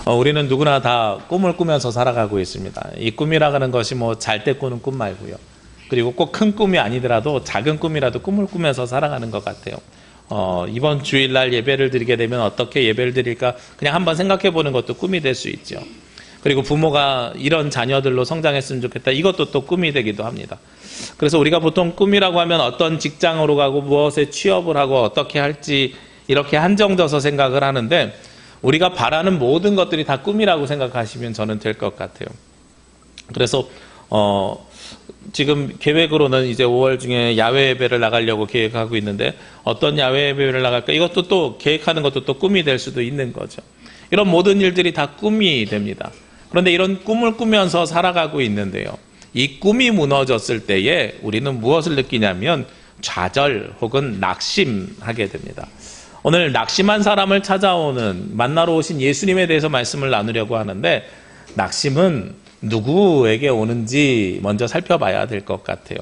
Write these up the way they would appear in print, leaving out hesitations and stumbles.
우리는 누구나 다 꿈을 꾸면서 살아가고 있습니다. 이 꿈이라 하는 것이 뭐 잘 때 꾸는 꿈 말고요. 그리고 꼭 큰 꿈이 아니더라도 작은 꿈이라도 꿈을 꾸면서 살아가는 것 같아요. 이번 주일날 예배를 드리게 되면 어떻게 예배를 드릴까 그냥 한번 생각해 보는 것도 꿈이 될 수 있죠. 그리고 부모가 이런 자녀들로 성장했으면 좋겠다. 이것도 또 꿈이 되기도 합니다. 그래서 우리가 보통 꿈이라고 하면 어떤 직장으로 가고 무엇에 취업을 하고 어떻게 할지 이렇게 한정져서 생각을 하는데 우리가 바라는 모든 것들이 다 꿈이라고 생각하시면 저는 될 것 같아요. 그래서 지금 계획으로는 이제 5월 중에 야외 예배를 나가려고 계획하고 있는데 어떤 야외 예배를 나갈까 이것도 또 계획하는 것도 또 꿈이 될 수도 있는 거죠. 이런 모든 일들이 다 꿈이 됩니다. 그런데 이런 꿈을 꾸면서 살아가고 있는데요. 이 꿈이 무너졌을 때에 우리는 무엇을 느끼냐면 좌절 혹은 낙심하게 됩니다. 오늘 낙심한 사람을 찾아오는 만나러 오신 예수님에 대해서 말씀을 나누려고 하는데 낙심은 누구에게 오는지 먼저 살펴봐야 될 것 같아요.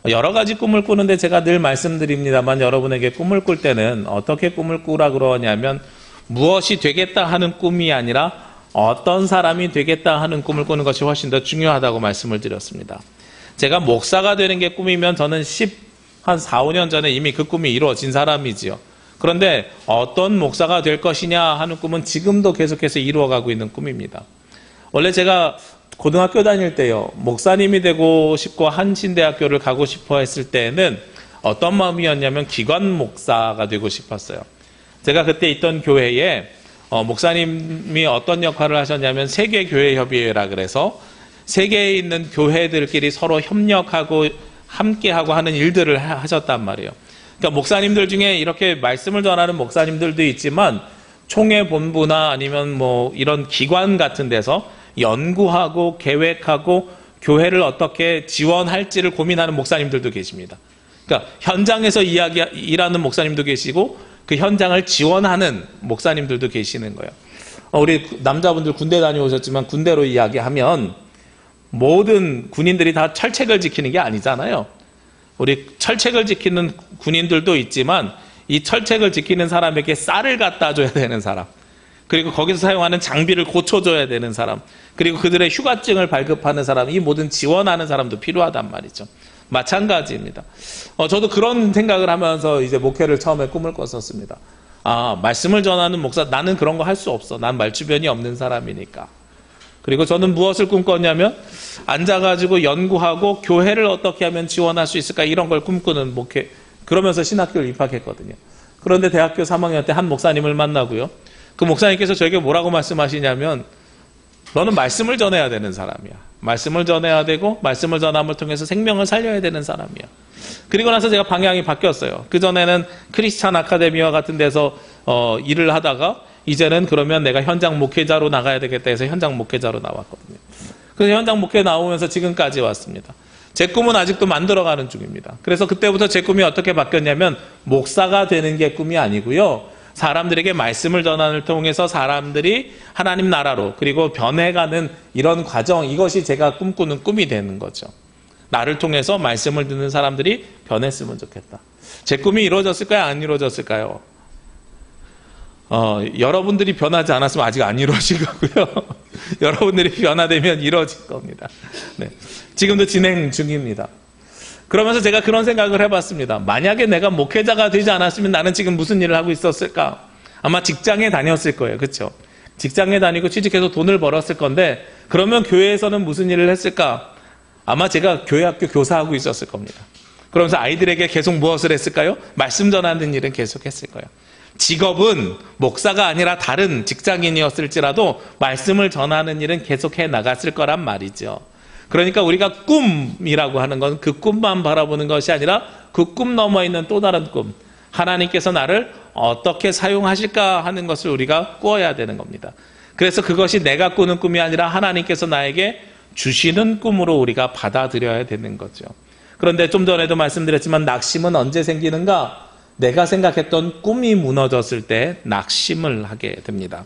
여러 가지 꿈을 꾸는데 제가 늘 말씀드립니다만 여러분에게 꿈을 꿀 때는 어떻게 꿈을 꾸라 그러냐면 무엇이 되겠다 하는 꿈이 아니라 어떤 사람이 되겠다 하는 꿈을 꾸는 것이 훨씬 더 중요하다고 말씀을 드렸습니다. 제가 목사가 되는 게 꿈이면 저는 한 4, 5년 전에 이미 그 꿈이 이루어진 사람이지요. 그런데 어떤 목사가 될 것이냐 하는 꿈은 지금도 계속해서 이루어가고 있는 꿈입니다. 원래 제가 고등학교 다닐 때요. 목사님이 되고 싶고 한신대학교를 가고 싶어 했을 때는 어떤 마음이었냐면 기관 목사가 되고 싶었어요. 제가 그때 있던 교회에 목사님이 어떤 역할을 하셨냐면 세계교회협의회라 그래서 세계에 있는 교회들끼리 서로 협력하고 함께하고 하는 일들을 하셨단 말이에요. 그러니까 목사님들 중에 이렇게 말씀을 전하는 목사님들도 있지만 총회 본부나 아니면 뭐 이런 기관 같은 데서 연구하고 계획하고 교회를 어떻게 지원할지를 고민하는 목사님들도 계십니다. 그러니까 현장에서 일하는 목사님도 계시고 그 현장을 지원하는 목사님들도 계시는 거예요. 우리 남자분들 군대 다녀오셨지만 군대로 이야기하면 모든 군인들이 다 철책을 지키는 게 아니잖아요. 우리 철책을 지키는 군인들도 있지만 이 철책을 지키는 사람에게 쌀을 갖다 줘야 되는 사람, 그리고 거기서 사용하는 장비를 고쳐줘야 되는 사람, 그리고 그들의 휴가증을 발급하는 사람, 이 모든 지원하는 사람도 필요하단 말이죠. 마찬가지입니다. 저도 그런 생각을 하면서 이제 목회를 처음에 꿈을 꿨었습니다. 말씀을 전하는 목사, 나는 그런 거 할 수 없어. 난 말주변이 없는 사람이니까. 그리고 저는 무엇을 꿈꿨냐면 앉아가지고 연구하고 교회를 어떻게 하면 지원할 수 있을까 이런 걸 꿈꾸는 목회, 그러면서 신학교를 입학했거든요. 그런데 대학교 3학년 때 한 목사님을 만나고요. 그 목사님께서 저에게 뭐라고 말씀하시냐면 너는 말씀을 전해야 되는 사람이야. 말씀을 전해야 되고 말씀을 전함을 통해서 생명을 살려야 되는 사람이야. 그리고 나서 제가 방향이 바뀌었어요. 그전에는 크리스찬 아카데미와 같은 데서 일을 하다가 이제는 그러면 내가 현장 목회자로 나가야 되겠다 해서 현장 목회자로 나왔거든요. 그래서 현장 목회 나오면서 지금까지 왔습니다. 제 꿈은 아직도 만들어가는 중입니다. 그래서 그때부터 제 꿈이 어떻게 바뀌었냐면 목사가 되는 게 꿈이 아니고요. 사람들에게 말씀을 전하는 통해서 사람들이 하나님 나라로 그리고 변해가는 이런 과정, 이것이 제가 꿈꾸는 꿈이 되는 거죠. 나를 통해서 말씀을 듣는 사람들이 변했으면 좋겠다. 제 꿈이 이루어졌을까요? 안 이루어졌을까요? 여러분들이 변하지 않았으면 아직 안 이루어진 거고요. 여러분들이 변화되면 이루어질 겁니다. 네. 지금도 진행 중입니다. 그러면서 제가 그런 생각을 해봤습니다. 만약에 내가 목회자가 되지 않았으면 나는 지금 무슨 일을 하고 있었을까? 아마 직장에 다녔을 거예요. 그렇죠? 직장에 다니고 취직해서 돈을 벌었을 건데 그러면 교회에서는 무슨 일을 했을까? 아마 제가 교회 학교 교사하고 있었을 겁니다. 그러면서 아이들에게 계속 무엇을 했을까요? 말씀 전하는 일은 계속 했을 거예요. 직업은 목사가 아니라 다른 직장인이었을지라도 말씀을 전하는 일은 계속해 나갔을 거란 말이죠. 그러니까 우리가 꿈이라고 하는 건 그 꿈만 바라보는 것이 아니라 그 꿈 넘어 있는 또 다른 꿈, 하나님께서 나를 어떻게 사용하실까 하는 것을 우리가 꾸어야 되는 겁니다. 그래서 그것이 내가 꾸는 꿈이 아니라 하나님께서 나에게 주시는 꿈으로 우리가 받아들여야 되는 거죠. 그런데 좀 전에도 말씀드렸지만 낙심은 언제 생기는가? 내가 생각했던 꿈이 무너졌을 때 낙심을 하게 됩니다.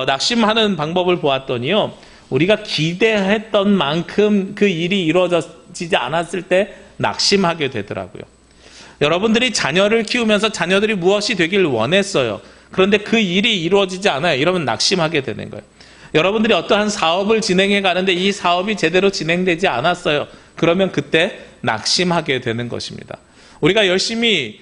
낙심하는 방법을 보았더니요, 우리가 기대했던 만큼 그 일이 이루어지지 않았을 때 낙심하게 되더라고요. 여러분들이 자녀를 키우면서 자녀들이 무엇이 되길 원했어요. 그런데 그 일이 이루어지지 않아요. 이러면 낙심하게 되는 거예요. 여러분들이 어떠한 사업을 진행해 가는데 이 사업이 제대로 진행되지 않았어요. 그러면 그때 낙심하게 되는 것입니다. 우리가 열심히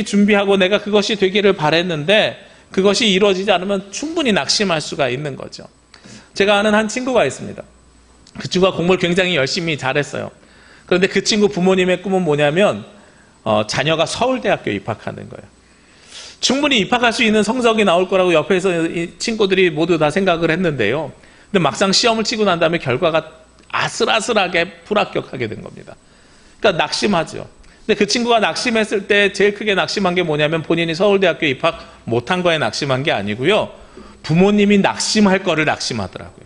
준비하고 내가 그것이 되기를 바랬는데 그것이 이루어지지 않으면 충분히 낙심할 수가 있는 거죠. 제가 아는 한 친구가 있습니다. 그 친구가 공부를 굉장히 열심히 잘했어요. 그런데 그 친구 부모님의 꿈은 뭐냐면 자녀가 서울대학교에 입학하는 거예요. 충분히 입학할 수 있는 성적이 나올 거라고 옆에서 이 친구들이 모두 다 생각을 했는데요. 근데 막상 시험을 치고 난 다음에 결과가 아슬아슬하게 불합격하게 된 겁니다. 그러니까 낙심하죠. 근데 그 친구가 낙심했을 때 제일 크게 낙심한 게 뭐냐면 본인이 서울대학교에 입학 못한 거에 낙심한 게 아니고요. 부모님이 낙심할 거를 낙심하더라고요.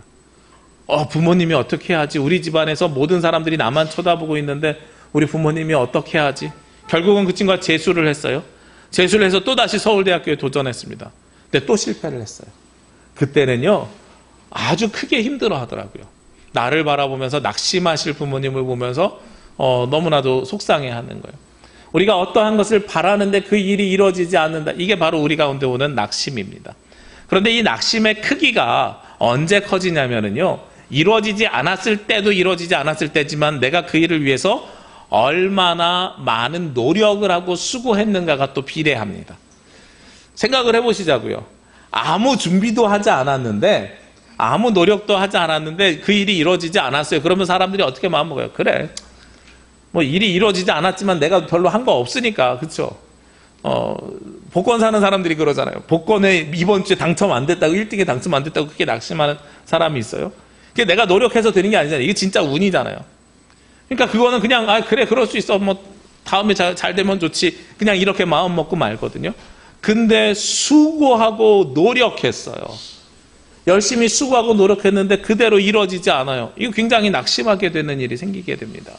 부모님이 어떻게 하지? 우리 집안에서 모든 사람들이 나만 쳐다보고 있는데 우리 부모님이 어떻게 하지? 결국은 그 친구가 재수를 했어요. 재수를 해서 또다시 서울대학교에 도전했습니다. 근데 또 실패를 했어요. 그때는요, 아주 크게 힘들어 하더라고요. 나를 바라보면서 낙심하실 부모님을 보면서 너무나도 속상해 하는 거예요. 우리가 어떠한 것을 바라는데 그 일이 이루어지지 않는다. 이게 바로 우리 가운데 오는 낙심입니다. 그런데 이 낙심의 크기가 언제 커지냐면요. 이루어지지 않았을 때도 이루어지지 않았을 때지만 내가 그 일을 위해서 얼마나 많은 노력을 하고 수고했는가가 또 비례합니다. 생각을 해보시자고요. 아무 준비도 하지 않았는데 아무 노력도 하지 않았는데 그 일이 이루어지지 않았어요. 그러면 사람들이 어떻게 마음먹어요? 그래, 뭐 일이 이루어지지 않았지만 내가 별로 한 거 없으니까. 그렇죠? 복권 사는 사람들이 그러잖아요. 복권에 이번 주에 당첨 안 됐다고, 1등에 당첨 안 됐다고 그렇게 낙심하는 사람이 있어요. 그게 내가 노력해서 되는 게 아니잖아요. 이게 진짜 운이잖아요. 그러니까 그거는 그냥 그래, 그럴 수 있어, 뭐 다음에 잘 되면 좋지, 그냥 이렇게 마음 먹고 말거든요. 근데 수고하고 노력했어요. 열심히 수고하고 노력했는데 그대로 이루어지지 않아요. 이거 굉장히 낙심하게 되는 일이 생기게 됩니다.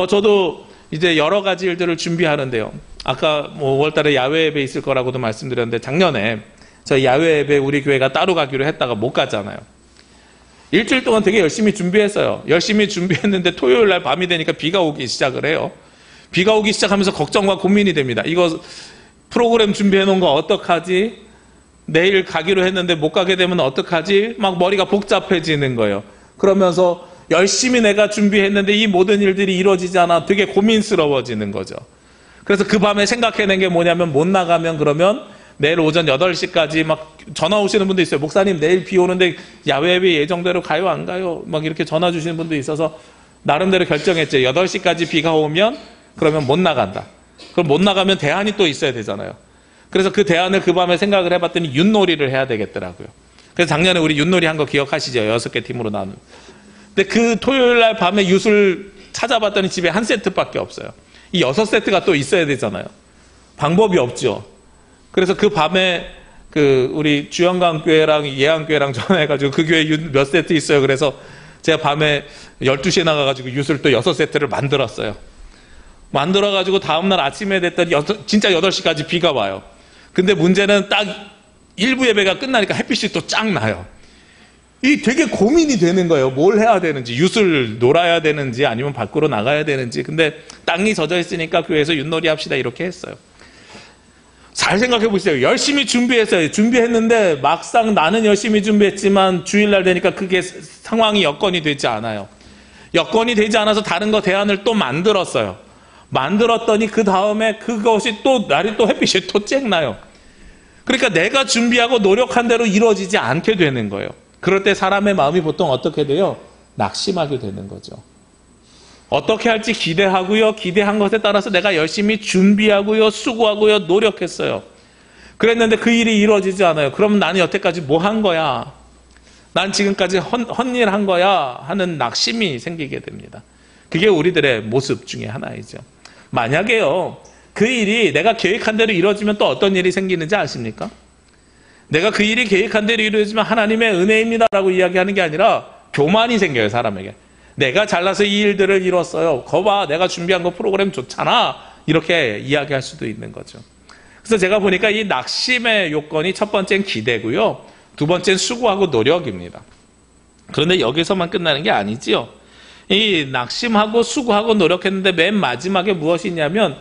저도 이제 여러 가지 일들을 준비하는데요. 아까 뭐 5월달에 야외 예배 있을 거라고도 말씀드렸는데 작년에 저희 야외 예배 우리 교회가 따로 가기로 했다가 못 갔잖아요. 일주일 동안 되게 열심히 준비했어요. 열심히 준비했는데 토요일 날 밤이 되니까 비가 오기 시작을 해요. 비가 오기 시작하면서 걱정과 고민이 됩니다. 이거 프로그램 준비해 놓은 거 어떡하지? 내일 가기로 했는데 못 가게 되면 어떡하지? 막 머리가 복잡해지는 거예요. 그러면서 열심히 내가 준비했는데 이 모든 일들이 이루어지지 않아 되게 고민스러워지는 거죠. 그래서 그 밤에 생각해낸 게 뭐냐면 못 나가면 그러면 내일 오전 8시까지 막 전화 오시는 분도 있어요. 목사님 내일 비 오는데 야외 예배 예정대로 가요 안 가요? 막 이렇게 전화 주시는 분도 있어서 나름대로 결정했죠. 8시까지 비가 오면 그러면 못 나간다. 그럼 못 나가면 대안이 또 있어야 되잖아요. 그래서 그 대안을 그 밤에 생각을 해봤더니 윷놀이를 해야 되겠더라고요. 그래서 작년에 우리 윷놀이 한 거 기억하시죠? 6개 팀으로 나눈. 근데 그 토요일 날 밤에 윷을 찾아봤더니 집에 한 세트밖에 없어요. 이 6세트가 또 있어야 되잖아요. 방법이 없죠. 그래서 그 밤에 우리 주영강교회랑 예안교회랑 전화해가지고 그 교회 윷 몇 세트 있어요. 그래서 제가 밤에 12시에 나가가지고 윷을 또 6세트를 만들었어요. 만들어가지고 다음날 아침에 됐더니 진짜 8시까지 비가 와요. 근데 문제는 딱 일부 예배가 끝나니까 햇빛이 또 쫙 나요. 이 되게 고민이 되는 거예요. 뭘 해야 되는지, 윷을 놀아야 되는지 아니면 밖으로 나가야 되는지. 근데 땅이 젖어 있으니까 교회에서 윷놀이 합시다 이렇게 했어요. 잘 생각해 보세요. 열심히 준비했어요. 준비했는데 막상 나는 열심히 준비했지만 주일날 되니까 그게 상황이 여건이 되지 않아요. 여건이 되지 않아서 다른 거 대안을 또 만들었어요. 만들었더니 그 다음에 그것이 또 날이 또 햇빛이 또 쨍나요. 그러니까 내가 준비하고 노력한 대로 이루어지지 않게 되는 거예요. 그럴 때 사람의 마음이 보통 어떻게 돼요? 낙심하게 되는 거죠. 어떻게 할지 기대하고요. 기대한 것에 따라서 내가 열심히 준비하고요. 수고하고요. 노력했어요. 그랬는데 그 일이 이루어지지 않아요. 그럼 나는 여태까지 뭐 한 거야? 난 지금까지 헛일 한 거야? 하는 낙심이 생기게 됩니다. 그게 우리들의 모습 중에 하나이죠. 만약에요, 그 일이 내가 계획한 대로 이루어지면 또 어떤 일이 생기는지 아십니까? 내가 그 일이 계획한 대로 이루어지면 하나님의 은혜입니다라고 이야기하는 게 아니라 교만이 생겨요, 사람에게. 내가 잘나서 이 일들을 이뤘어요. 거봐, 내가 준비한 거 프로그램 좋잖아. 이렇게 이야기할 수도 있는 거죠. 그래서 제가 보니까 이 낙심의 요건이 첫 번째는 기대고요. 두 번째는 수고하고 노력입니다. 그런데 여기서만 끝나는 게 아니지요. 이 낙심하고 수고하고 노력했는데 맨 마지막에 무엇이 있냐면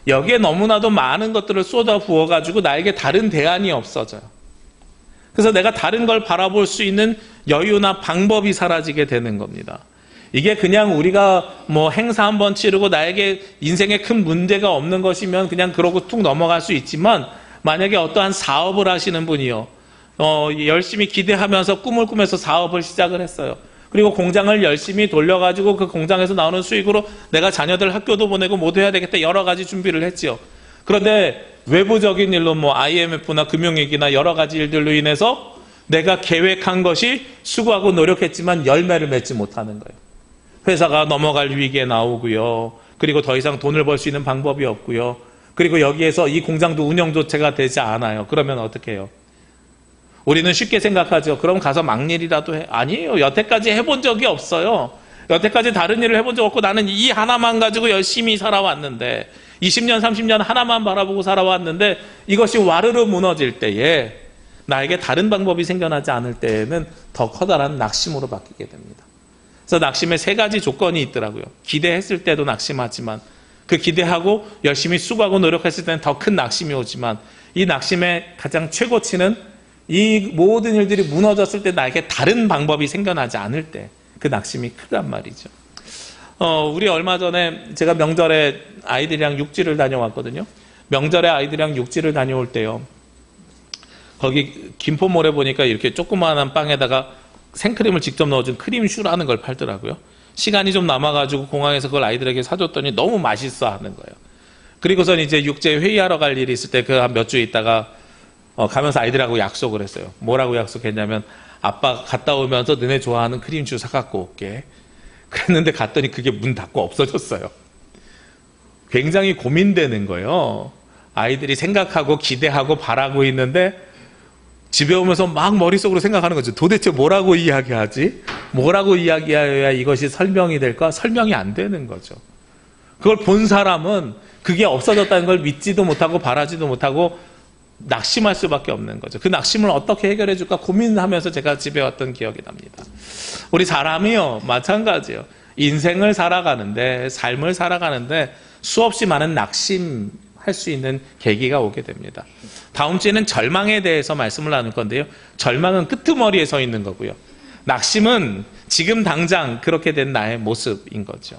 여기에 너무나도 많은 것들을 쏟아 부어가지고 나에게 다른 대안이 없어져요. 그래서 내가 다른 걸 바라볼 수 있는 여유나 방법이 사라지게 되는 겁니다. 이게 그냥 우리가 뭐 행사 한번 치르고 나에게 인생에 큰 문제가 없는 것이면 그냥 그러고 툭 넘어갈 수 있지만, 만약에 어떠한 사업을 하시는 분이요, 열심히 기대하면서 꿈을 꾸면서 사업을 시작을 했어요. 그리고 공장을 열심히 돌려가지고 그 공장에서 나오는 수익으로 내가 자녀들 학교도 보내고 모두 해야 되겠다, 여러 가지 준비를 했지요. 그런데 외부적인 일로 뭐 IMF나 금융위기나 여러 가지 일들로 인해서 내가 계획한 것이 수고하고 노력했지만 열매를 맺지 못하는 거예요. 회사가 넘어갈 위기에 나오고요. 그리고 더 이상 돈을 벌 수 있는 방법이 없고요. 그리고 여기에서 이 공장도 운영조차가 되지 않아요. 그러면 어떻게 해요? 우리는 쉽게 생각하죠. 그럼 가서 막일이라도 해. 아니에요. 여태까지 해본 적이 없어요. 여태까지 다른 일을 해본 적 없고 나는 이 하나만 가지고 열심히 살아왔는데, 20년 30년 하나만 바라보고 살아왔는데, 이것이 와르르 무너질 때에 나에게 다른 방법이 생겨나지 않을 때에는 더 커다란 낙심으로 바뀌게 됩니다. 그래서 낙심에 세 가지 조건이 있더라고요. 기대했을 때도 낙심하지만, 그 기대하고 열심히 수고하고 노력했을 때는 더 큰 낙심이 오지만, 이 낙심의 가장 최고치는 이 모든 일들이 무너졌을 때 나에게 다른 방법이 생겨나지 않을 때 그 낙심이 크단 말이죠. 우리 얼마 전에 제가 명절에 아이들이랑 육지를 다녀왔거든요. 명절에 아이들이랑 육지를 다녀올 때요, 거기 김포몰에 보니까 이렇게 조그마한 빵에다가 생크림을 직접 넣어준 크림슈라는 걸 팔더라고요. 시간이 좀 남아가지고 공항에서 그걸 아이들에게 사줬더니 너무 맛있어 하는 거예요. 그리고선 이제 육지에 회의하러 갈 일이 있을 때 그 한 몇 주 있다가 가면서 아이들하고 약속을 했어요. 뭐라고 약속했냐면, 아빠 갔다 오면서 너네 좋아하는 크림슈 사갖고 올게. 그랬는데 갔더니 그게 문 닫고 없어졌어요. 굉장히 고민되는 거예요. 아이들이 생각하고 기대하고 바라고 있는데 집에 오면서 막 머릿속으로 생각하는 거죠. 도대체 뭐라고 이야기하지? 뭐라고 이야기해야 이것이 설명이 될까? 설명이 안 되는 거죠. 그걸 본 사람은 그게 없어졌다는 걸 믿지도 못하고 바라지도 못하고 낙심할 수밖에 없는 거죠. 그 낙심을 어떻게 해결해 줄까 고민하면서 제가 집에 왔던 기억이 납니다. 우리 사람이요, 마찬가지예요. 인생을 살아가는데, 삶을 살아가는데 수없이 많은 낙심할 수 있는 계기가 오게 됩니다. 다음 주에는 절망에 대해서 말씀을 나눌 건데요, 절망은 끄트머리에 서 있는 거고요, 낙심은 지금 당장 그렇게 된 나의 모습인 거죠.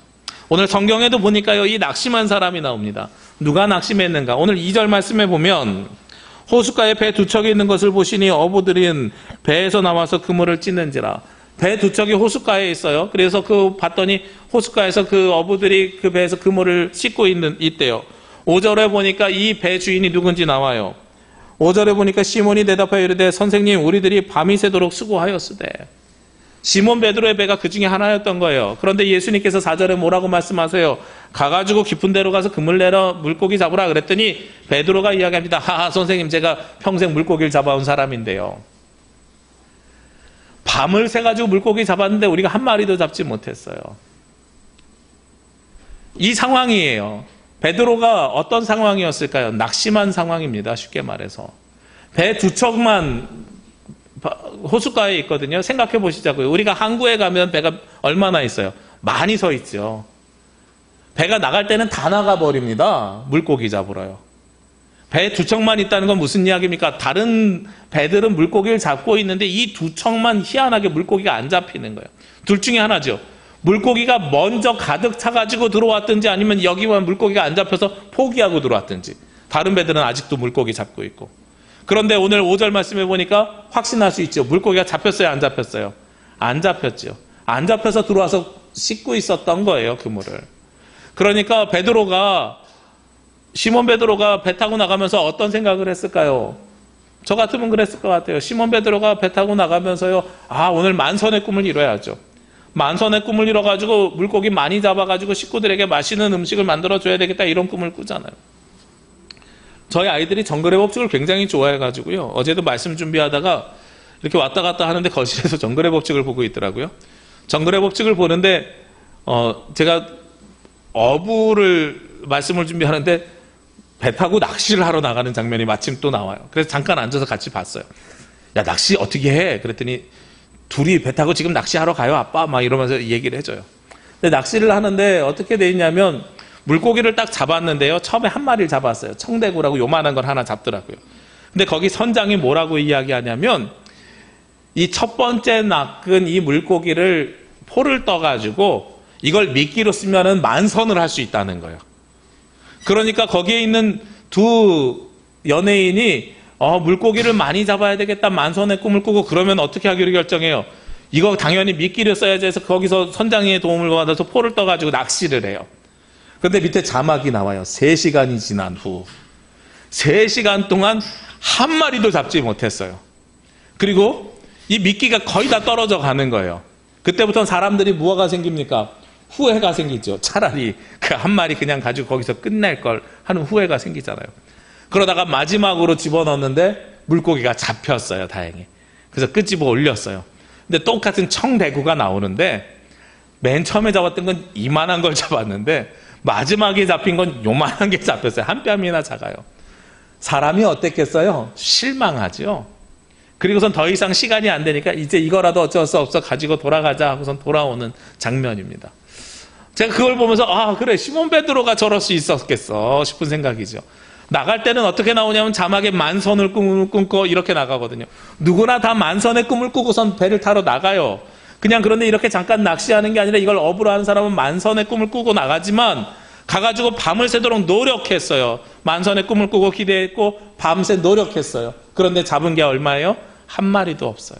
오늘 성경에도 보니까요, 이 낙심한 사람이 나옵니다. 누가 낙심했는가? 오늘 2절 말씀에 보면, 호숫가에 배 두 척이 있는 것을 보시니 어부들은 배에서 나와서 그물을 찢는지라. 배 두 척이 호숫가에 있어요. 그래서 봤더니 호숫가에서 그 어부들이 그 배에서 그물을 씻고 있대요. 5절에 보니까 이 배 주인이 누군지 나와요. 5절에 보니까 시몬이 대답하여 이르되, 선생님, 우리들이 밤이 새도록 수고하였으되. 시몬 베드로의 배가 그 중에 하나였던 거예요. 그런데 예수님께서 4절에 뭐라고 말씀하세요? 가가지고 깊은 데로 가서 그물 내려 물고기 잡으라 그랬더니 베드로가 이야기합니다. 하하, 선생님, 제가 평생 물고기를 잡아온 사람인데요, 밤을 새가지고 물고기 잡았는데 우리가 한 마리도 잡지 못했어요. 이 상황이에요. 베드로가 어떤 상황이었을까요? 낙심한 상황입니다. 쉽게 말해서. 배 두 척만 호숫가에 있거든요. 생각해 보시자고요. 우리가 항구에 가면 배가 얼마나 있어요? 많이 서 있죠. 배가 나갈 때는 다 나가버립니다. 물고기 잡으러요. 배 두 척만 있다는 건 무슨 이야기입니까? 다른 배들은 물고기를 잡고 있는데 이 두 척만 희한하게 물고기가 안 잡히는 거예요. 둘 중에 하나죠. 물고기가 먼저 가득 차가지고 들어왔든지, 아니면 여기만 물고기가 안 잡혀서 포기하고 들어왔든지. 다른 배들은 아직도 물고기 잡고 있고. 그런데 오늘 5절 말씀해 보니까 확신할 수 있죠. 물고기가 잡혔어요, 안 잡혔어요? 안 잡혔죠. 안 잡혀서 들어와서 씻고 있었던 거예요, 그물을. 그러니까 시몬 베드로가 배 타고 나가면서 어떤 생각을 했을까요? 저 같으면 그랬을 것 같아요. 시몬 베드로가 배 타고 나가면서요, 오늘 만선의 꿈을 이뤄야죠. 만선의 꿈을 이뤄가지고 물고기 많이 잡아가지고 식구들에게 맛있는 음식을 만들어줘야 되겠다, 이런 꿈을 꾸잖아요. 저희 아이들이 정글의 법칙을 굉장히 좋아해가지고요, 어제도 말씀 준비하다가 이렇게 왔다 갔다 하는데 거실에서 정글의 법칙을 보고 있더라고요. 정글의 법칙을 보는데 제가 어부를 말씀을 준비하는데 배 타고 낚시를 하러 나가는 장면이 마침 또 나와요. 그래서 잠깐 앉아서 같이 봤어요. 야, 낚시 어떻게 해? 그랬더니 둘이 배 타고 지금 낚시하러 가요, 아빠, 막 이러면서 얘기를 해줘요. 근데 낚시를 하는데 어떻게 돼 있냐면, 물고기를 딱 잡았는데요. 처음에 한 마리를 잡았어요. 청대구라고 요만한 걸 하나 잡더라고요. 근데 거기 선장이 뭐라고 이야기하냐면 이 첫 번째 낚은 이 물고기를 포를 떠가지고 이걸 미끼로 쓰면은 만선을 할 수 있다는 거예요. 그러니까 거기에 있는 두 연예인이 물고기를 많이 잡아야 되겠다, 만선의 꿈을 꾸고, 그러면 어떻게 하기로 결정해요? 이거 당연히 미끼를 써야지 해서 거기서 선장의 도움을 받아서 포를 떠가지고 낚시를 해요. 근데 밑에 자막이 나와요. 3시간이 지난 후 3시간 동안 한 마리도 잡지 못했어요. 그리고 이 미끼가 거의 다 떨어져 가는 거예요. 그때부터는 사람들이 무엇가 생깁니까? 후회가 생기죠. 차라리 그 한 마리 그냥 가지고 거기서 끝낼 걸 하는 후회가 생기잖아요. 그러다가 마지막으로 집어넣었는데 물고기가 잡혔어요. 다행히. 그래서 끄집어 올렸어요. 근데 똑같은 청대구가 나오는데 맨 처음에 잡았던 건 이만한 걸 잡았는데 마지막에 잡힌 건 요만한 게 잡혔어요. 한 뼘이나 작아요. 사람이 어땠겠어요? 실망하죠. 그리고선 더 이상 시간이 안 되니까 이제 이거라도 어쩔 수 없어 가지고 돌아가자 하고선 돌아오는 장면입니다. 제가 그걸 보면서 그래, 시몬 베드로가 저럴 수 있었겠어 싶은 생각이죠. 나갈 때는 어떻게 나오냐면 자막에 만선을 꿈꿔 이렇게 나가거든요. 누구나 다 만선의 꿈을 꾸고선 배를 타러 나가요. 그냥 그런데 이렇게 잠깐 낚시하는 게 아니라 이걸 업으로 하는 사람은 만선의 꿈을 꾸고 나가지만 가가지고 밤을 새도록 노력했어요. 만선의 꿈을 꾸고 기대했고 밤새 노력했어요. 그런데 잡은 게 얼마예요? 한 마리도 없어요.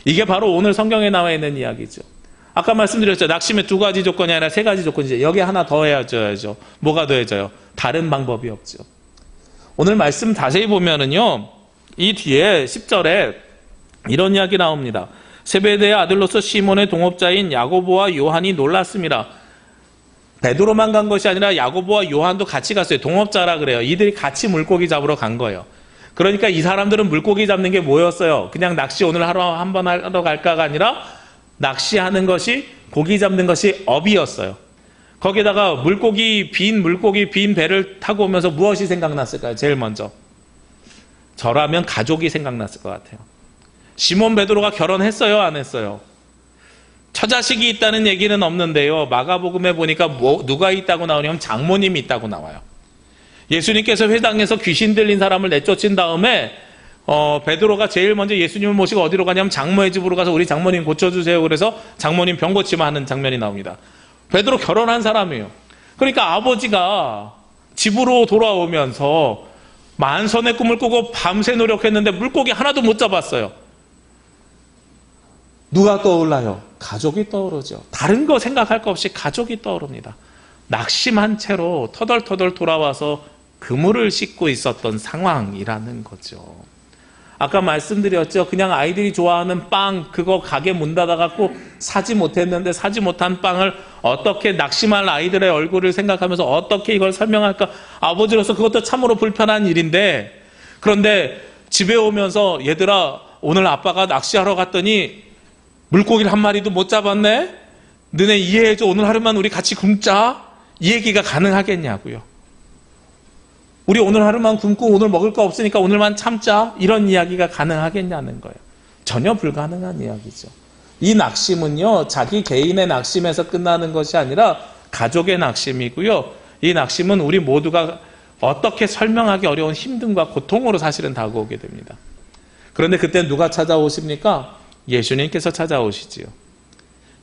이게 바로 오늘 성경에 나와 있는 이야기죠. 아까 말씀드렸죠. 낚시면 2가지 조건이 아니라 3가지 조건이죠. 여기에 하나 더 해줘야죠. 뭐가 더해져요? 다른 방법이 없죠. 오늘 말씀 자세히 보면은요, 이 뒤에 10절에 이런 이야기 나옵니다. 세베대의 아들로서 시몬의 동업자인 야고보와 요한이 놀랐습니다. 베드로만 간 것이 아니라 야고보와 요한도 같이 갔어요. 동업자라 그래요. 이들이 같이 물고기 잡으러 간 거예요. 그러니까 이 사람들은 물고기 잡는 게 뭐였어요? 그냥 낚시 오늘 하루 한번 하러 갈까가 아니라 낚시하는 것이, 고기 잡는 것이 업이었어요. 거기다가 빈 배를 타고 오면서 무엇이 생각났을까요? 제일 먼저. 저라면 가족이 생각났을 것 같아요. 시몬 베드로가 결혼했어요? 안 했어요? 처자식이 있다는 얘기는 없는데요. 마가복음에 보니까 누가 있다고 나오냐면 장모님이 있다고 나와요. 예수님께서 회당에서 귀신 들린 사람을 내쫓은 다음에 베드로가 제일 먼저 예수님을 모시고 어디로 가냐면 장모의 집으로 가서 우리 장모님 고쳐주세요. 그래서 장모님 병 고치마 하는 장면이 나옵니다. 베드로 결혼한 사람이에요. 그러니까 아버지가 집으로 돌아오면서 만선의 꿈을 꾸고 밤새 노력했는데 물고기 하나도 못 잡았어요. 누가 떠올라요? 가족이 떠오르죠. 다른 거 생각할 거 없이 가족이 떠오릅니다. 낙심한 채로 터덜터덜 돌아와서 그물을 씻고 있었던 상황이라는 거죠. 아까 말씀드렸죠. 그냥 아이들이 좋아하는 빵, 그거 가게 문 닫아갖고 사지 못했는데 사지 못한 빵을 어떻게, 낙심할 아이들의 얼굴을 생각하면서 어떻게 이걸 설명할까. 아버지로서 그것도 참으로 불편한 일인데, 그런데 집에 오면서 얘들아, 오늘 아빠가 낚시하러 갔더니 물고기를 한 마리도 못 잡았네? 너네 이해해줘. 오늘 하루만 우리 같이 굶자. 이 얘기가 가능하겠냐고요. 우리 오늘 하루만 굶고 오늘 먹을 거 없으니까 오늘만 참자. 이런 이야기가 가능하겠냐는 거예요. 전혀 불가능한 이야기죠. 이 낙심은요, 자기 개인의 낙심에서 끝나는 것이 아니라 가족의 낙심이고요. 이 낙심은 우리 모두가 어떻게 설명하기 어려운 힘듦과 고통으로 사실은 다가오게 됩니다. 그런데 그때 누가 찾아오십니까? 예수님께서 찾아오시지요.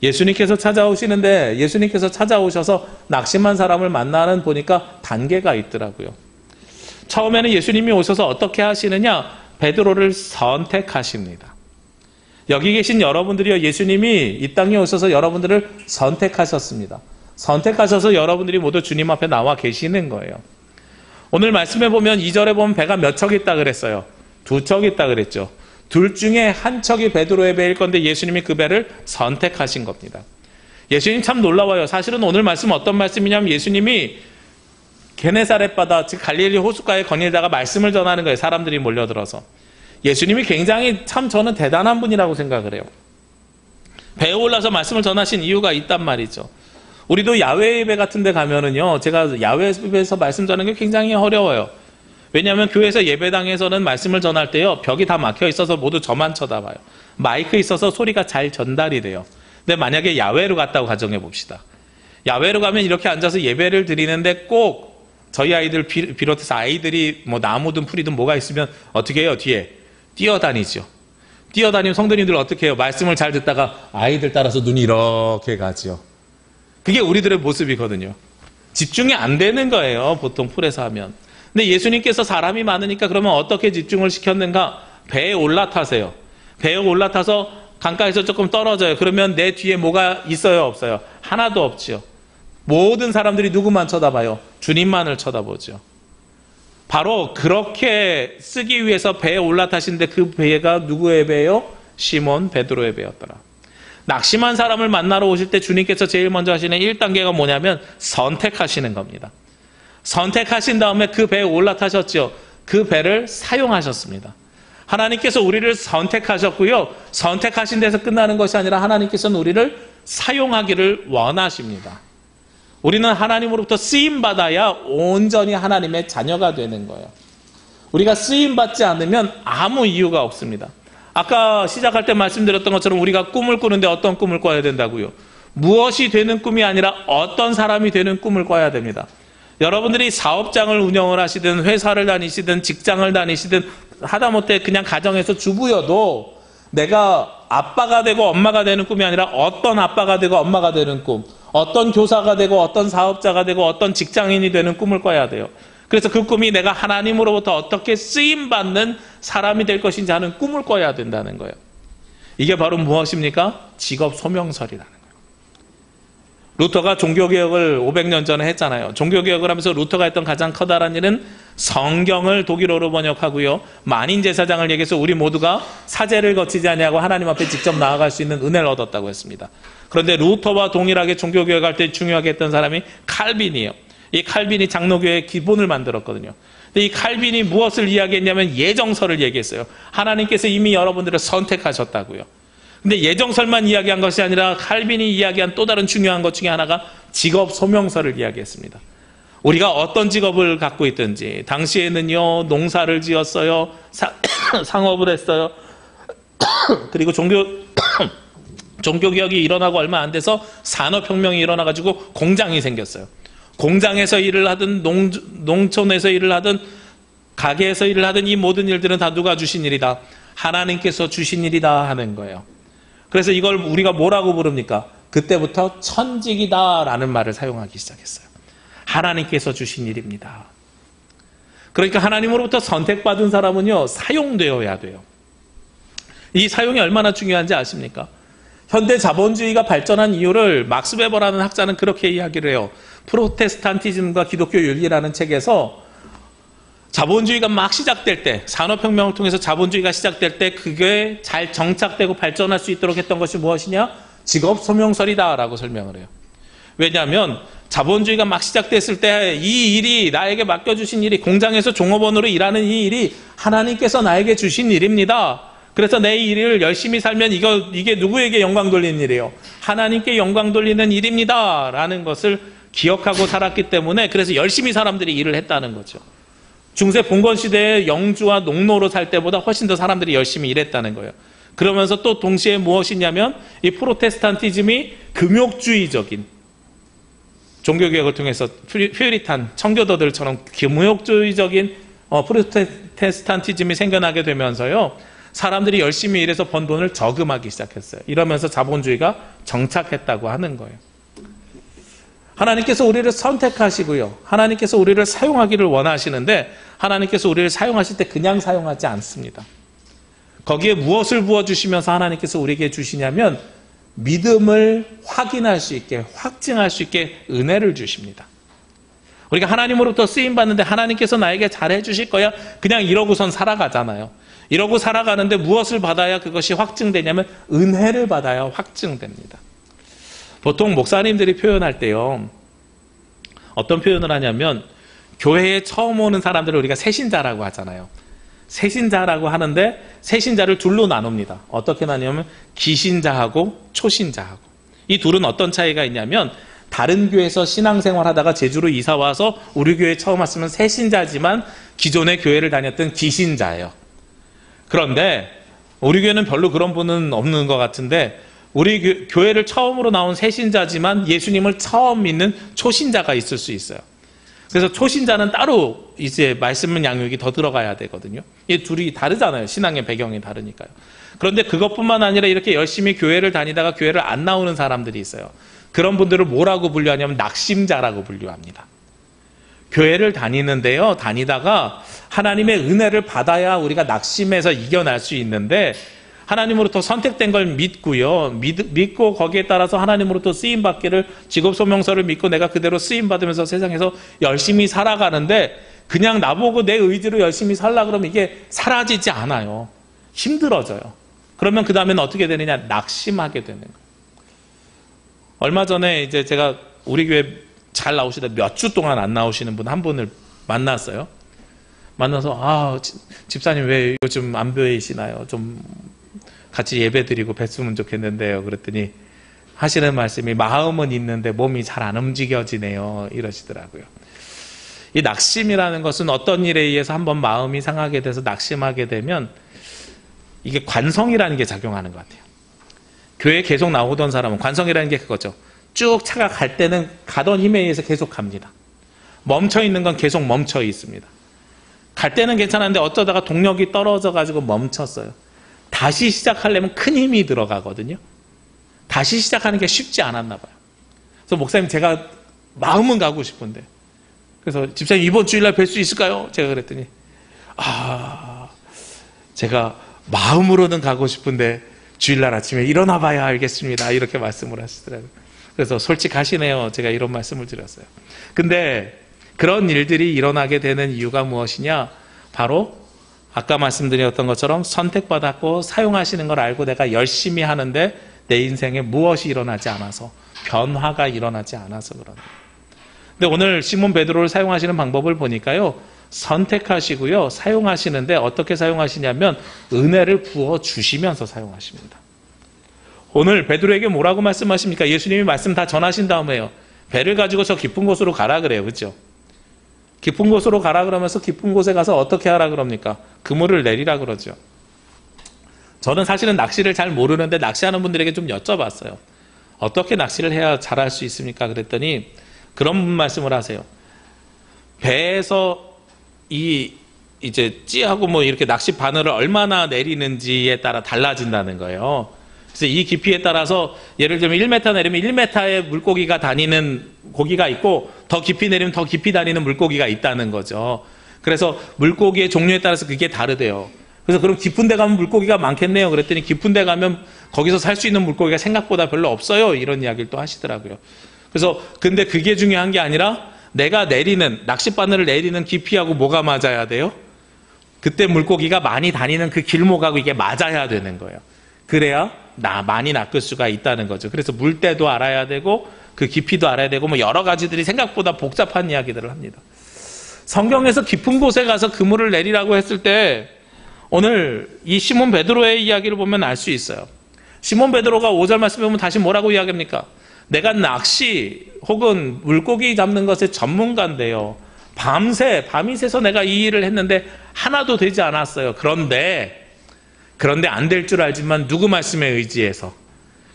예수님께서 찾아오시는데, 예수님께서 찾아오셔서 낙심한 사람을 만나는 보니까 단계가 있더라고요. 처음에는 예수님이 오셔서 어떻게 하시느냐? 베드로를 선택하십니다. 여기 계신 여러분들이요, 예수님이 이 땅에 오셔서 여러분들을 선택하셨습니다. 선택하셔서 여러분들이 모두 주님 앞에 나와 계시는 거예요. 오늘 말씀해 보면 2절에 보면 배가 몇 척 있다 그랬어요? 2척 있다 그랬죠. 둘 중에 한 척이 베드로의 배일 건데 예수님이 그 배를 선택하신 겁니다. 예수님 참 놀라워요. 사실은 오늘 말씀 어떤 말씀이냐면 예수님이 게네사렛 바다, 즉 갈릴리 호숫가에 거닐다가 말씀을 전하는 거예요. 사람들이 몰려들어서. 예수님이 굉장히 참 저는 대단한 분이라고 생각을 해요. 배에 올라서 말씀을 전하신 이유가 있단 말이죠. 우리도 야외 예배 같은 데 가면은요, 제가 야외 예배에서 말씀 전하는 게 굉장히 어려워요. 왜냐하면 교회에서 예배당에서는 말씀을 전할 때요, 벽이 다 막혀 있어서 모두 저만 쳐다봐요. 마이크 있어서 소리가 잘 전달이 돼요. 근데 만약에 야외로 갔다고 가정해 봅시다. 야외로 가면 이렇게 앉아서 예배를 드리는데 꼭 저희 아이들 비롯해서 아이들이 뭐 나무든 풀이든 뭐가 있으면 어떻게 해요? 뒤에 뛰어다니죠. 뛰어다니면 성도님들 어떻게 해요? 말씀을 잘 듣다가 아이들 따라서 눈이 이렇게 가죠. 그게 우리들의 모습이거든요. 집중이 안 되는 거예요. 보통 풀에서 하면. 근데 예수님께서 사람이 많으니까 그러면 어떻게 집중을 시켰는가? 배에 올라타세요. 배에 올라타서 강가에서 조금 떨어져요. 그러면 내 뒤에 뭐가 있어요? 없어요? 하나도 없죠. 모든 사람들이 누구만 쳐다봐요? 주님만을 쳐다보죠. 바로 그렇게 쓰기 위해서 배에 올라타신데 그 배가 누구의 배예요? 시몬 베드로의 배였더라. 낙심한 사람을 만나러 오실 때 주님께서 제일 먼저 하시는 1단계가 뭐냐면 선택하시는 겁니다. 선택하신 다음에 그 배에 올라타셨죠. 그 배를 사용하셨습니다. 하나님께서 우리를 선택하셨고요. 선택하신 데서 끝나는 것이 아니라 하나님께서는 우리를 사용하기를 원하십니다. 우리는 하나님으로부터 쓰임받아야 온전히 하나님의 자녀가 되는 거예요. 우리가 쓰임받지 않으면 아무 이유가 없습니다. 아까 시작할 때 말씀드렸던 것처럼 우리가 꿈을 꾸는데 어떤 꿈을 꿔야 된다고요? 무엇이 되는 꿈이 아니라 어떤 사람이 되는 꿈을 꿔야 됩니다. 여러분들이 사업장을 운영을 하시든 회사를 다니시든 직장을 다니시든 하다못해 그냥 가정에서 주부여도 내가 아빠가 되고 엄마가 되는 꿈이 아니라 어떤 아빠가 되고 엄마가 되는 꿈, 어떤 교사가 되고 어떤 사업자가 되고 어떤 직장인이 되는 꿈을 꿔야 돼요. 그래서 그 꿈이 내가 하나님으로부터 어떻게 쓰임받는 사람이 될 것인지 하는 꿈을 꿔야 된다는 거예요. 이게 바로 무엇입니까? 직업 소명설이라는 거예요. 루터가 종교개혁을 500년 전에 했잖아요. 종교개혁을 하면서 루터가 했던 가장 커다란 일은 성경을 독일어로 번역하고요. 만인제사장을 얘기해서 우리 모두가 사제를 거치지 아니하고 하나님 앞에 직접 나아갈 수 있는 은혜를 얻었다고 했습니다. 그런데 루터와 동일하게 종교개혁할 때 중요하게 했던 사람이 칼빈이에요. 이 칼빈이 장로교의 기본을 만들었거든요. 근데 이 칼빈이 무엇을 이야기했냐면 예정설을 얘기했어요. 하나님께서 이미 여러분들을 선택하셨다고요. 근데 예정설만 이야기한 것이 아니라 칼빈이 이야기한 또 다른 중요한 것 중에 하나가 직업 소명설을 이야기했습니다. 우리가 어떤 직업을 갖고 있든지 당시에는요 농사를 지었어요. 상업을 했어요. 그리고 종교개혁이 일어나고 얼마 안 돼서 산업혁명이 일어나가지고 공장이 생겼어요. 공장에서 일을 하든 농촌에서 일을 하든 가게에서 일을 하든 이 모든 일들은 다 누가 주신 일이다? 하나님께서 주신 일이다 하는 거예요. 그래서 이걸 우리가 뭐라고 부릅니까? 그때부터 천직이다라는 말을 사용하기 시작했어요. 하나님께서 주신 일입니다. 그러니까 하나님으로부터 선택받은 사람은요 사용되어야 돼요. 이 사용이 얼마나 중요한지 아십니까? 현대 자본주의가 발전한 이유를 막스 베버라는 학자는 그렇게 이야기를 해요. 프로테스탄티즘과 기독교 윤리라는 책에서 자본주의가 막 시작될 때, 산업혁명을 통해서 자본주의가 시작될 때 그게 잘 정착되고 발전할 수 있도록 했던 것이 무엇이냐? 직업 소명설이다라고 설명을 해요. 왜냐하면 자본주의가 막 시작됐을 때 이 일이 나에게 맡겨주신 일이 공장에서 종업원으로 일하는 이 일이 하나님께서 나에게 주신 일입니다. 그래서 내 일을 열심히 살면 이게 누구에게 영광 돌리는 일이에요? 하나님께 영광 돌리는 일입니다. 라는 것을 기억하고 살았기 때문에 그래서 열심히 사람들이 일을 했다는 거죠. 중세 봉건 시대에 영주와 농노로 살 때보다 훨씬 더 사람들이 열심히 일했다는 거예요. 그러면서 또 동시에 무엇이냐면 이 프로테스탄티즘이 금욕주의적인 종교개혁을 통해서 퓨리탄 청교도들처럼 금욕주의적인 프로테스탄티즘이 생겨나게 되면서요. 사람들이 열심히 일해서 번 돈을 저금하기 시작했어요. 이러면서 자본주의가 정착했다고 하는 거예요. 하나님께서 우리를 선택하시고요. 하나님께서 우리를 사용하기를 원하시는데 하나님께서 우리를 사용하실 때 그냥 사용하지 않습니다. 거기에 무엇을 부어주시면서 하나님께서 우리에게 주시냐면 믿음을 확인할 수 있게, 확증할 수 있게 은혜를 주십니다. 우리가 하나님으로부터 쓰임받는데 하나님께서 나에게 잘해 주실 거야 그냥 이러고선 살아가잖아요. 이러고 살아가는데 무엇을 받아야 그것이 확증되냐면 은혜를 받아야 확증됩니다. 보통 목사님들이 표현할 때요. 어떤 표현을 하냐면 교회에 처음 오는 사람들을 우리가 새신자라고 하잖아요. 새신자라고 하는데 새신자를 둘로 나눕니다. 어떻게 나누냐면 기신자하고 초신자하고. 이 둘은 어떤 차이가 있냐면 다른 교회에서 신앙생활 하다가 제주로 이사와서 우리 교회에 처음 왔으면 새신자지만 기존의 교회를 다녔던 기신자예요. 그런데 우리 교회는 별로 그런 분은 없는 것 같은데 우리 교회를 처음으로 나온 새신자지만 예수님을 처음 믿는 초신자가 있을 수 있어요. 그래서 초신자는 따로 이제 말씀 양육이 더 들어가야 되거든요. 이 둘이 다르잖아요. 신앙의 배경이 다르니까요. 그런데 그것뿐만 아니라 이렇게 열심히 교회를 다니다가 교회를 안 나오는 사람들이 있어요. 그런 분들을 뭐라고 분류하냐면 낙심자라고 분류합니다. 교회를 다니는데요. 다니다가 하나님의 은혜를 받아야 우리가 낙심해서 이겨낼 수 있는데 하나님으로부터 선택된 걸 믿고요. 믿고 거기에 따라서 하나님으로부터 쓰임받기를 직업소명서를 믿고 내가 그대로 쓰임받으면서 세상에서 열심히 살아가는데 그냥 나보고 내 의지로 열심히 살라 그러면 이게 사라지지 않아요. 힘들어져요. 그러면 그 다음에는 어떻게 되느냐? 낙심하게 되는 거예요. 얼마 전에 이제 제가 우리 교회 잘 나오시다 몇 주 동안 안 나오시는 분 한 분을 만났어요. 만나서 집사님 왜 요즘 안 뵈시나요? 좀 같이 예배 드리고 뵀으면 좋겠는데요. 그랬더니 하시는 말씀이 마음은 있는데 몸이 잘 안 움직여지네요. 이러시더라고요. 이 낙심이라는 것은 어떤 일에 의해서 한번 마음이 상하게 돼서 낙심하게 되면 이게 관성이라는 게 작용하는 것 같아요. 교회에 계속 나오던 사람은 관성이라는 게 그거죠. 쭉 차가 갈 때는 가던 힘에 의해서 계속 갑니다. 멈춰있는 건 계속 멈춰 있습니다. 갈 때는 괜찮았는데 어쩌다가 동력이 떨어져가지고 멈췄어요. 다시 시작하려면 큰 힘이 들어가거든요. 다시 시작하는 게 쉽지 않았나 봐요. 그래서 목사님 제가 마음은 가고 싶은데 그래서 집사님 이번 주일날 뵐 수 있을까요? 제가 그랬더니 제가 마음으로는 가고 싶은데 주일날 아침에 일어나 봐야 알겠습니다. 이렇게 말씀을 하시더라고요. 그래서 솔직하시네요. 제가 이런 말씀을 드렸어요. 근데 그런 일들이 일어나게 되는 이유가 무엇이냐? 바로 아까 말씀드렸던 것처럼 선택받았고 사용하시는 걸 알고 내가 열심히 하는데 내 인생에 무엇이 일어나지 않아서 변화가 일어나지 않아서 그런 거예요. 근데 오늘 시몬 베드로를 사용하시는 방법을 보니까요. 선택하시고요. 사용하시는데 어떻게 사용하시냐면 은혜를 부어주시면서 사용하십니다. 오늘 베드로에게 뭐라고 말씀하십니까? 예수님이 말씀 다 전하신 다음에요. 배를 가지고 저 깊은 곳으로 가라 그래요. 그렇죠? 깊은 곳으로 가라 그러면서 깊은 곳에 가서 어떻게 하라 그럽니까? 그물을 내리라 그러죠. 저는 사실은 낚시를 잘 모르는데 낚시하는 분들에게 좀 여쭤봤어요. 어떻게 낚시를 해야 잘할 수 있습니까? 그랬더니 그런 말씀을 하세요. 배에서 이제 찌하고 뭐 이렇게 낚시 바늘을 얼마나 내리는지에 따라 달라진다는 거예요. 그래서 이 깊이에 따라서 예를 들면 1m 내리면 1m의 물고기가 다니는 고기가 있고 더 깊이 내리면 더 깊이 다니는 물고기가 있다는 거죠. 그래서 물고기의 종류에 따라서 그게 다르대요. 그래서 그럼 깊은 데 가면 물고기가 많겠네요. 그랬더니 깊은 데 가면 거기서 살 수 있는 물고기가 생각보다 별로 없어요. 이런 이야기를 또 하시더라고요. 그래서 근데 그게 중요한 게 아니라 내가 내리는 낚싯바늘을 내리는 깊이하고 뭐가 맞아야 돼요? 그때 물고기가 많이 다니는 그 길목하고 이게 맞아야 되는 거예요. 그래야 많이 낚을 수가 있다는 거죠. 그래서 물때도 알아야 되고 그 깊이도 알아야 되고 뭐 여러 가지들이 생각보다 복잡한 이야기들을 합니다. 성경에서 깊은 곳에 가서 그물을 내리라고 했을 때 오늘 이 시몬 베드로의 이야기를 보면 알 수 있어요. 시몬 베드로가 5절 말씀에 보면 다시 뭐라고 이야기합니까? 내가 낚시 혹은 물고기 잡는 것의 전문가인데요. 밤이 새서 내가 이 일을 했는데 하나도 되지 않았어요. 그런데 안 될 줄 알지만 누구 말씀에 의지해서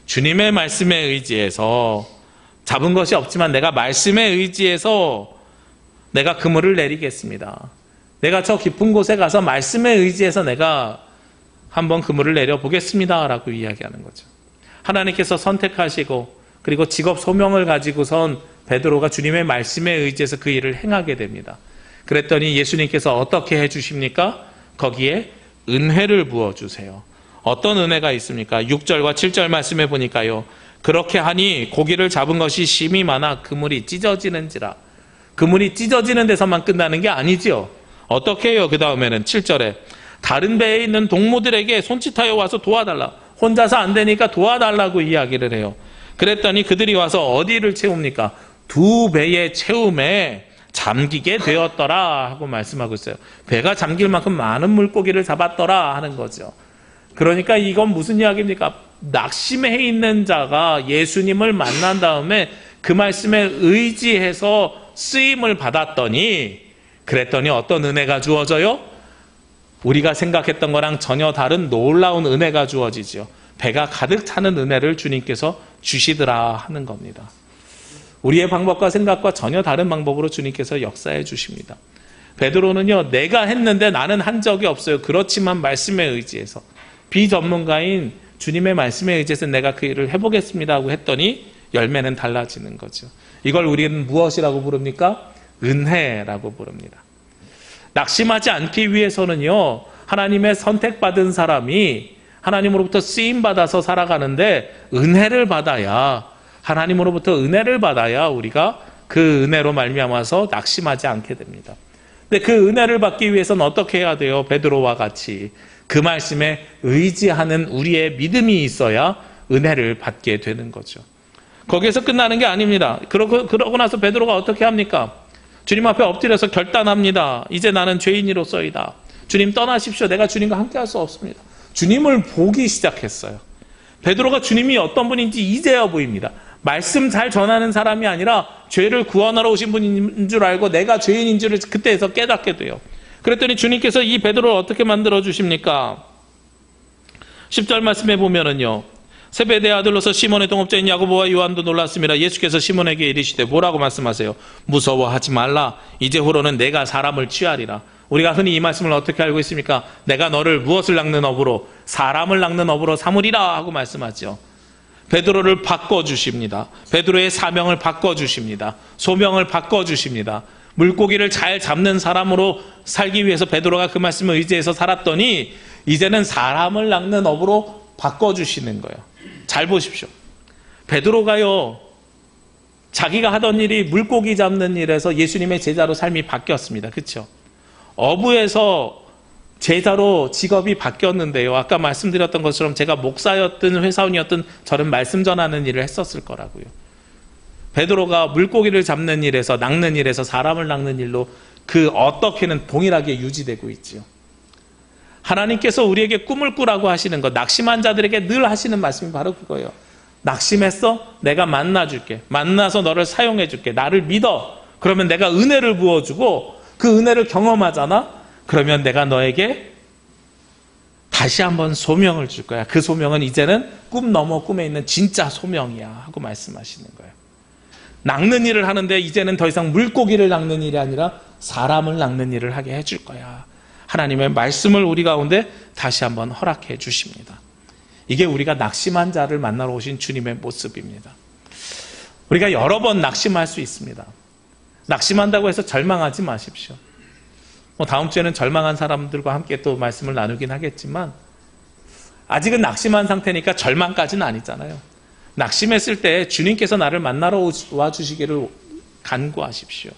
주님의 말씀에 의지해서 잡은 것이 없지만 내가 말씀에 의지해서 내가 그물을 내리겠습니다. 내가 저 깊은 곳에 가서 말씀에 의지해서 내가 한번 그물을 내려보겠습니다 라고 이야기하는 거죠. 하나님께서 선택하시고 그리고 직업 소명을 가지고선 베드로가 주님의 말씀에 의지해서 그 일을 행하게 됩니다. 그랬더니 예수님께서 어떻게 해주십니까? 거기에 은혜를 부어주세요. 어떤 은혜가 있습니까? 6절과 7절 말씀해 보니까요. 그렇게 하니 고기를 잡은 것이 심이 많아 그물이 찢어지는지라. 그물이 찢어지는 데서만 끝나는 게 아니지요. 어떻게 해요? 그 다음에는 7절에 다른 배에 있는 동무들에게 손짓하여 와서 도와달라. 혼자서 안 되니까 도와달라고 이야기를 해요. 그랬더니 그들이 와서 어디를 채웁니까? 두 배의 채움에 잠기게 되었더라 하고 말씀하고 있어요. 배가 잠길 만큼 많은 물고기를 잡았더라 하는 거죠. 그러니까 이건 무슨 이야기입니까? 낙심해 있는 자가 예수님을 만난 다음에 그 말씀에 의지해서 쓰임을 받았더니 그랬더니 어떤 은혜가 주어져요? 우리가 생각했던 거랑 전혀 다른 놀라운 은혜가 주어지죠. 배가 가득 차는 은혜를 주님께서 주시더라 하는 겁니다. 우리의 방법과 생각과 전혀 다른 방법으로 주님께서 역사해 주십니다. 베드로는요, 내가 했는데 나는 한 적이 없어요. 그렇지만 말씀에 의지해서, 비전문가인 주님의 말씀에 의지해서 내가 그 일을 해보겠습니다 하고 했더니 열매는 달라지는 거죠. 이걸 우리는 무엇이라고 부릅니까? 은혜라고 부릅니다. 낙심하지 않기 위해서는요, 하나님의 선택받은 사람이 하나님으로부터 쓰임받아서 살아가는데 은혜를 받아야, 하나님으로부터 은혜를 받아야 우리가 그 은혜로 말미암아서 낙심하지 않게 됩니다. 근데 그 은혜를 받기 위해서는 어떻게 해야 돼요? 베드로와 같이 그 말씀에 의지하는 우리의 믿음이 있어야 은혜를 받게 되는 거죠. 거기에서 끝나는 게 아닙니다. 그러고 나서 베드로가 어떻게 합니까? 주님 앞에 엎드려서 결단합니다. 이제 나는 죄인이로서이다. 주님 떠나십시오. 내가 주님과 함께 할 수 없습니다. 주님을 보기 시작했어요. 베드로가 주님이 어떤 분인지 이제야 보입니다. 말씀 잘 전하는 사람이 아니라 죄를 구원하러 오신 분인 줄 알고 내가 죄인인 줄을 그때에서 깨닫게 돼요. 그랬더니 주님께서 이 베드로를 어떻게 만들어 주십니까? 10절 말씀에 보면은요, 세베대의 아들로서 시몬의 동업자인 야고보와 요한도 놀랐습니다. 예수께서 시몬에게 이르시되 뭐라고 말씀하세요? 무서워하지 말라. 이제후로는 내가 사람을 취하리라. 우리가 흔히 이 말씀을 어떻게 알고 있습니까? 내가 너를 무엇을 낚는 업으로? 사람을 낚는 업으로 삼으리라 하고 말씀하죠. 베드로를 바꿔주십니다. 베드로의 사명을 바꿔주십니다. 소명을 바꿔주십니다. 물고기를 잘 잡는 사람으로 살기 위해서 베드로가 그 말씀을 의지해서 살았더니 이제는 사람을 낚는 업으로 바꿔주시는 거예요. 잘 보십시오. 베드로가요, 자기가 하던 일이 물고기 잡는 일에서 예수님의 제자로 삶이 바뀌었습니다. 그렇죠? 어부에서 제자로 직업이 바뀌었는데요, 아까 말씀드렸던 것처럼 제가 목사였든 회사원이었든 저는 말씀 전하는 일을 했었을 거라고요. 베드로가 물고기를 잡는 일에서, 낚는 일에서 사람을 낚는 일로 그 어떻게는 동일하게 유지되고 있지요. 하나님께서 우리에게 꿈을 꾸라고 하시는 것, 낙심한 자들에게 늘 하시는 말씀이 바로 그거예요. 낙심했어? 내가 만나줄게. 만나서 너를 사용해줄게. 나를 믿어. 그러면 내가 은혜를 부어주고 그 은혜를 경험하잖아? 그러면 내가 너에게 다시 한번 소명을 줄 거야. 그 소명은 이제는 꿈 넘어 꿈에 있는 진짜 소명이야 하고 말씀하시는 거예요. 낚는 일을 하는데 이제는 더 이상 물고기를 낚는 일이 아니라 사람을 낚는 일을 하게 해줄 거야. 하나님의 말씀을 우리 가운데 다시 한번 허락해 주십니다. 이게 우리가 낙심한 자를 만나러 오신 주님의 모습입니다. 우리가 여러 번 낙심할 수 있습니다. 낙심한다고 해서 절망하지 마십시오. 다음 주에는 절망한 사람들과 함께 또 말씀을 나누긴 하겠지만 아직은 낙심한 상태니까 절망까지는 아니잖아요. 낙심했을 때 주님께서 나를 만나러 와주시기를 간구하십시오.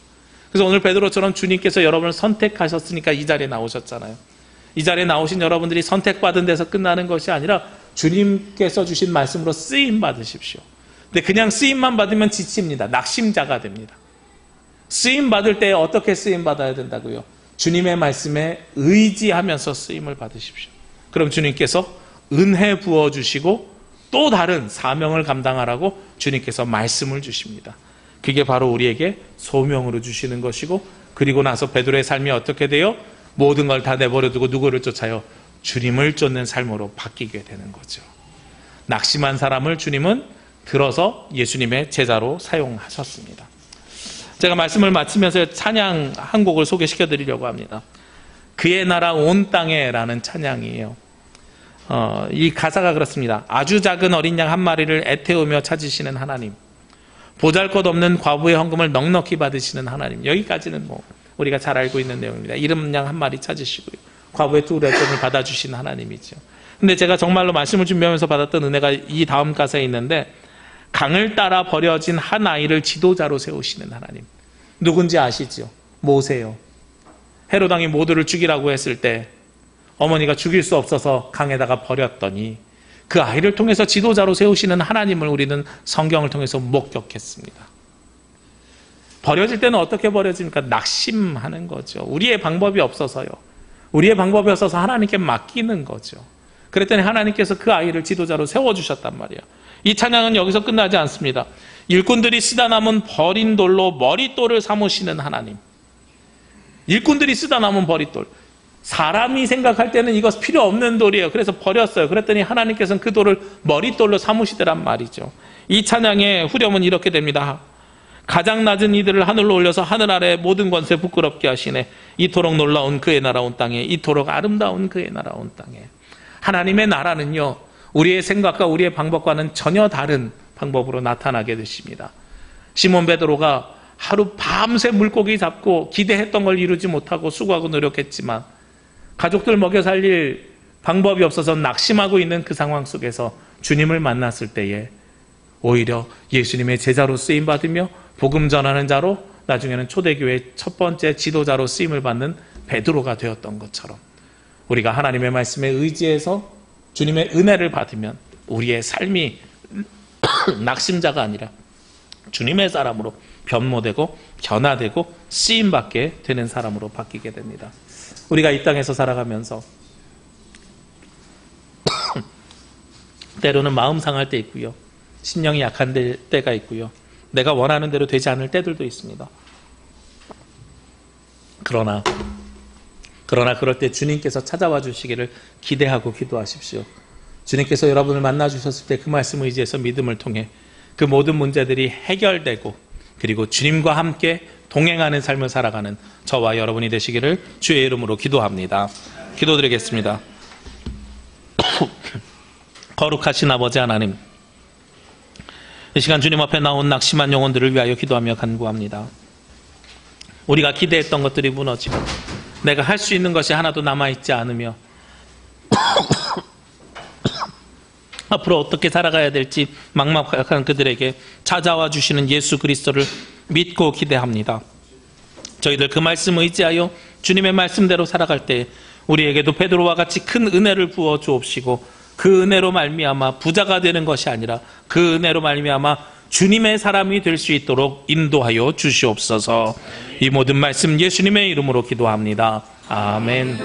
그래서 오늘 베드로처럼 주님께서 여러분을 선택하셨으니까 이 자리에 나오셨잖아요. 이 자리에 나오신 여러분들이 선택받은 데서 끝나는 것이 아니라 주님께서 주신 말씀으로 쓰임 받으십시오. 근데 그냥 쓰임만 받으면 지칩니다. 낙심자가 됩니다. 쓰임 받을 때 어떻게 쓰임 받아야 된다고요? 주님의 말씀에 의지하면서 쓰임을 받으십시오. 그럼 주님께서 은혜 부어주시고 또 다른 사명을 감당하라고 주님께서 말씀을 주십니다. 그게 바로 우리에게 소명으로 주시는 것이고, 그리고 나서 베드로의 삶이 어떻게 돼요? 모든 걸 다 내버려두고 누구를 쫓아요? 주님을 쫓는 삶으로 바뀌게 되는 거죠. 낙심한 사람을 주님은 들어서 예수님의 제자로 사용하셨습니다. 제가 말씀을 마치면서 찬양 한 곡을 소개시켜 드리려고 합니다. 그의 나라 온 땅에라는 찬양이에요. 이 가사가 그렇습니다. 아주 작은 어린 양 한 마리를 애태우며 찾으시는 하나님, 보잘것없는 과부의 헌금을 넉넉히 받으시는 하나님. 여기까지는 우리가 잘 알고 있는 내용입니다. 이름 양 한 마리 찾으시고요, 과부의 두 렛돈을 받아주시는 하나님이죠. 근데 제가 정말로 말씀을 준비하면서 받았던 은혜가 이 다음 가사에 있는데, 강을 따라 버려진 한 아이를 지도자로 세우시는 하나님. 누군지 아시죠? 모세요. 헤롯 왕이 모두를 죽이라고 했을 때 어머니가 죽일 수 없어서 강에다가 버렸더니 그 아이를 통해서 지도자로 세우시는 하나님을 우리는 성경을 통해서 목격했습니다. 버려질 때는 어떻게 버려집니까? 낙심하는 거죠. 우리의 방법이 없어서요. 우리의 방법이 없어서 하나님께 맡기는 거죠. 그랬더니 하나님께서 그 아이를 지도자로 세워주셨단 말이에요. 이 찬양은 여기서 끝나지 않습니다. 일꾼들이 쓰다 남은 버린 돌로 머릿돌을 삼으시는 하나님. 일꾼들이 쓰다 남은 버릿돌. 사람이 생각할 때는 이거 필요 없는 돌이에요. 그래서 버렸어요. 그랬더니 하나님께서는 그 돌을 머릿돌로 삼으시더란 말이죠. 이 찬양의 후렴은 이렇게 됩니다. 가장 낮은 이들을 하늘로 올려서 하늘 아래 모든 권세 부끄럽게 하시네. 이토록 놀라운 그의 나라 온 땅에, 이토록 아름다운 그의 나라 온 땅에. 하나님의 나라는요, 우리의 생각과 우리의 방법과는 전혀 다른 방법으로 나타나게 되십니다. 시몬 베드로가 하루 밤새 물고기 잡고 기대했던 걸 이루지 못하고 수고하고 노력했지만 가족들 먹여 살릴 방법이 없어서 낙심하고 있는 그 상황 속에서 주님을 만났을 때에 오히려 예수님의 제자로 쓰임받으며 복음 전하는 자로, 나중에는 초대교회의 첫 번째 지도자로 쓰임을 받는 베드로가 되었던 것처럼 우리가 하나님의 말씀에 의지해서 주님의 은혜를 받으면 우리의 삶이 낙심자가 아니라 주님의 사람으로 변모되고 변화되고 쓰임받게 되는 사람으로 바뀌게 됩니다. 우리가 이 땅에서 살아가면서 때로는 마음 상할 때 있고요, 심령이 약한 때가 있고요, 내가 원하는 대로 되지 않을 때들도 있습니다. 그러나 그럴 때 주님께서 찾아와 주시기를 기대하고 기도하십시오. 주님께서 여러분을 만나 주셨을 때 그 말씀을 의지해서 믿음을 통해 그 모든 문제들이 해결되고 그리고 주님과 함께 동행하는 삶을 살아가는 저와 여러분이 되시기를 주의 이름으로 기도합니다. 기도드리겠습니다. 거룩하신 아버지 하나님, 이 시간 주님 앞에 나온 낙심한 영혼들을 위하여 기도하며 간구합니다. 우리가 기대했던 것들이 무너지고 내가 할 수 있는 것이 하나도 남아있지 않으며 앞으로 어떻게 살아가야 될지 막막한 그들에게 찾아와 주시는 예수 그리스도를 믿고 기대합니다. 저희들 그 말씀 의지하여 주님의 말씀대로 살아갈 때 우리에게도 베드로와 같이 큰 은혜를 부어 주옵시고 그 은혜로 말미암아 부자가 되는 것이 아니라 그 은혜로 말미암아 주님의 사람이 될 수 있도록 인도하여 주시옵소서. 이 모든 말씀 예수님의 이름으로 기도합니다. 아멘.